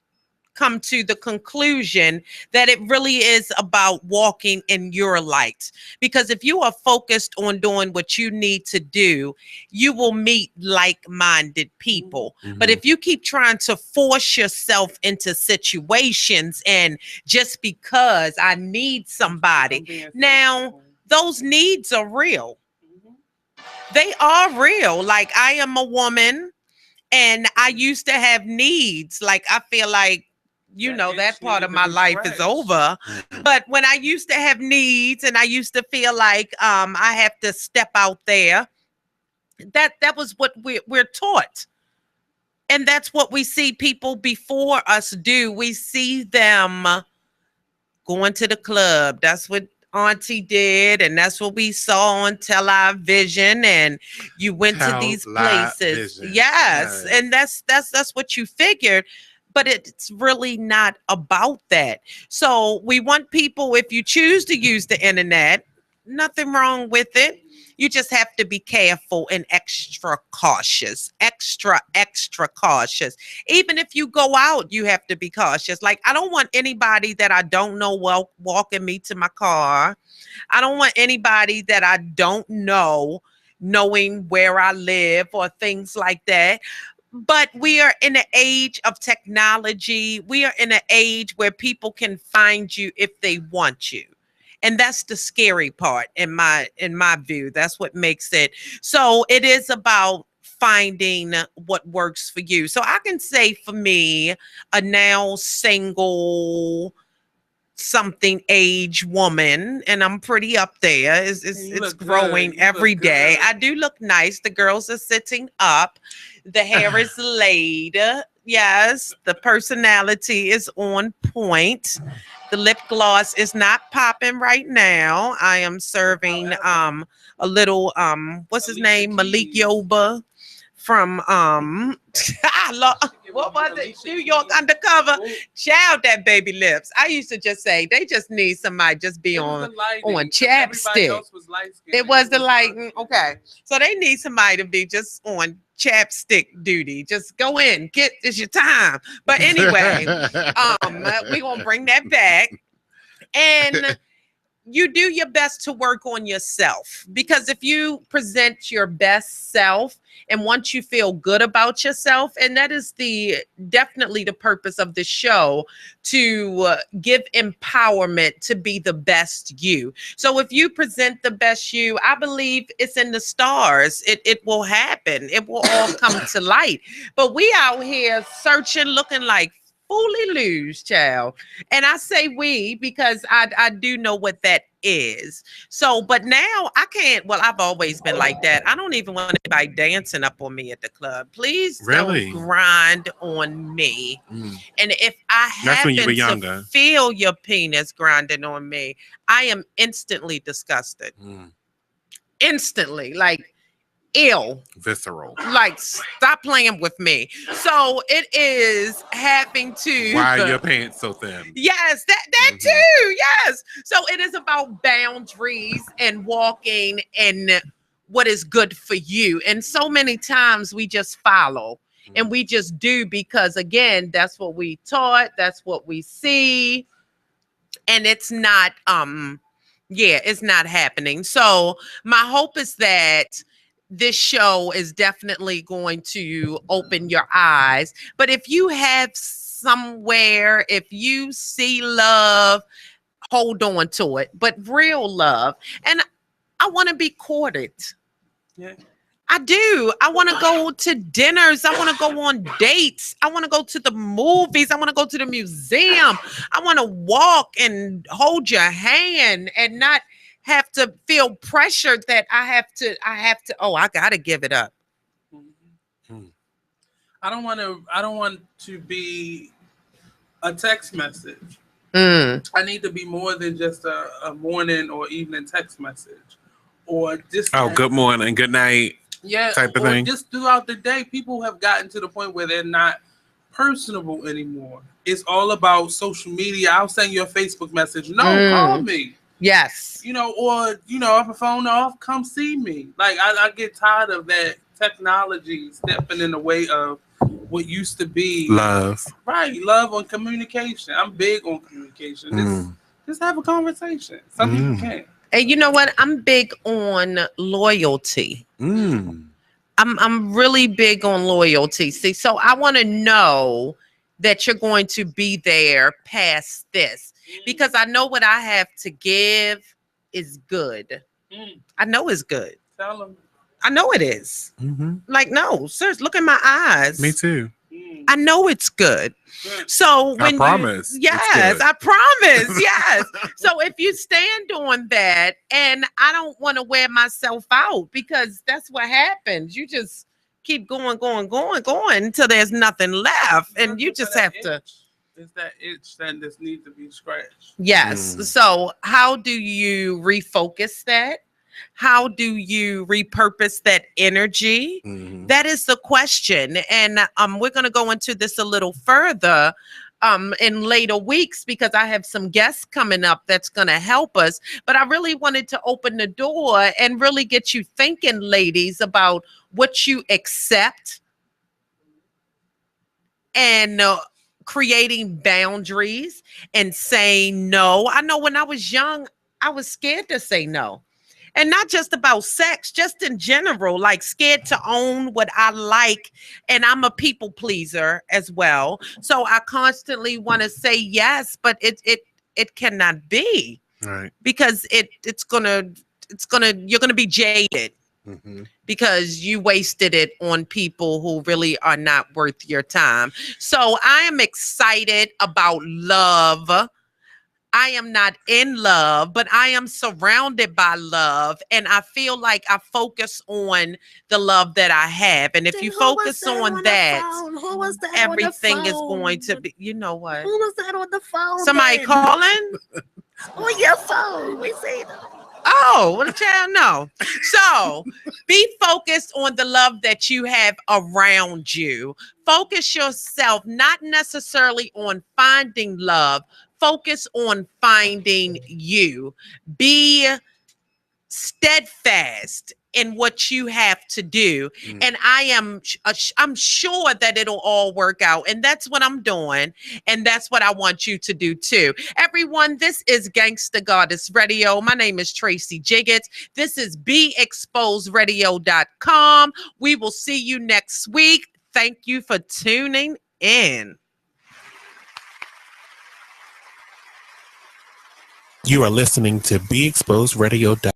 come to the conclusion that it really is about walking in your light. Because if you are focused on doing what you need to do, you will meet like-minded people. Mm-hmm. But if you keep trying to force yourself into situations and just because I need somebody, now those needs are real. They are real. Like, I am a woman and I used to have needs. Like, I feel like, that part of my life is over. But when I used to have needs and I used to feel like I have to step out there, that was what we're taught. And that's what we see people before us do. We see them going to the club. That's what Auntie did, and that's what we saw on television, and you went to these places. Yes, right. And that's what you figured, but it's really not about that. So we want people, if you choose to use the internet, nothing wrong with it. You just have to be careful and extra cautious, extra cautious. Even if you go out, you have to be cautious. Like, I don't want anybody that I don't know walking me to my car. I don't want anybody that I don't know knowing where I live or things like that. But we are in an age of technology. We are in an age where people can find you if they want you. And that's the scary part in my view. That's what makes it. So it is about finding what works for you. So I can say for me, a now single something age woman, and I'm pretty up there. It's growing every day. I do look nice. The girls are sitting up. The hair is laid. Yes, the personality is on point. The lip gloss is not popping right now. I am serving a little what's his name? Malik Yoba from what was it? New York Undercover. Child, that baby lips. I used to just say they just need somebody just be on chapstick. It was the lighting. Okay. So they need somebody to be just on chapstick duty. Just go in. It's your time. But anyway, we're gonna bring that back. And you do your best to work on yourself, because if you present your best self and once you feel good about yourself, and that is definitely the purpose of the show, to give empowerment to be the best you. So if you present the best you, I believe it's in the stars. It will happen. It will all come to light. But we out here searching, looking like fully lose, child. And I say we because I do know what that is. So, but now I can't. Well, I've always been like that. I don't even want anybody dancing up on me at the club. Please Really? don't grind on me. Mm. And if I That's when you were happen to younger. feel your penis grinding on me, I am instantly disgusted. Instantly, like ill. Visceral. Like, stop playing with me. So it is having to. Why are your pants so thin? Yes, that too. Yes. So it is about boundaries and walking and what is good for you. And so many times we just follow and we just do because, again, that's what we taught. That's what we see. And it's not, it's not happening. So my hope is that this show is definitely going to open your eyes. But if you have somewhere, if you see love, hold on to it. But real love. And I want to be courted. Yeah. I do. I want to go to dinners. I want to go on dates. I want to go to the movies. I want to go to the museum. I want to walk and hold your hand and not have to feel pressured that I have to, I got to give it up. I don't want to be a text message. I need to be more than just a morning or evening text message. Or just good morning, good night. Yeah, type of or thing. just throughout the day, people have gotten to the point where they're not personable anymore. It's all about social media. I'll send you a Facebook message. No, call me. Yes. Or if a phone off, come see me. Like I get tired of that technology stepping in the way of what used to be love. Right, love on communication. I'm big on communication. Just have a conversation. Some people can't. And you know what? I'm big on loyalty. I'm really big on loyalty. See, so I want to know that you're going to be there past this because I know what I have to give is good. I know it's good. Tell them. I know it is. Like, no, seriously, look in my eyes. Me too. I know it's good. So when I promise. Yes, I promise. Yes. So if you stand on that, and I don't want to wear myself out because that's what happens. You just keep going until there's nothing left, and you just have to. It's that itch that just needs to be scratched. Yes. So how do you refocus that? How do you repurpose that energy? That is the question. And we're going to go into this a little further in later weeks because I have some guests coming up that's going to help us. But I really wanted to open the door and really get you thinking, ladies, about what you accept and creating boundaries and saying no. I know when I was young, I was scared to say no. And not just about sex, just in general, like scared to own what I like. And I'm a people pleaser as well. So I constantly want to say yes, but it cannot be. Right. Because you're gonna be jaded because you wasted it on people who really are not worth your time. So I am excited about love. I am not in love, but I am surrounded by love. And I feel like I focus on the love that I have. And if you focus on that, everything is going to be, you know what? Who was that on the phone? Somebody calling? On your phone. We see them. Oh, what a child know. So be focused on the love that you have around you. Focus yourself, not necessarily on finding love. Focus on finding you. Be steadfast in what you have to do. And I'm sure that it'll all work out. And that's what I'm doing. And that's what I want you to do too. Everyone, this is Gangsta Goddess Radio. My name is Tracie Jiggets. This is BeExposedRadio.com. We will see you next week. Thank you for tuning in. You are listening to BeExposedRadio.com.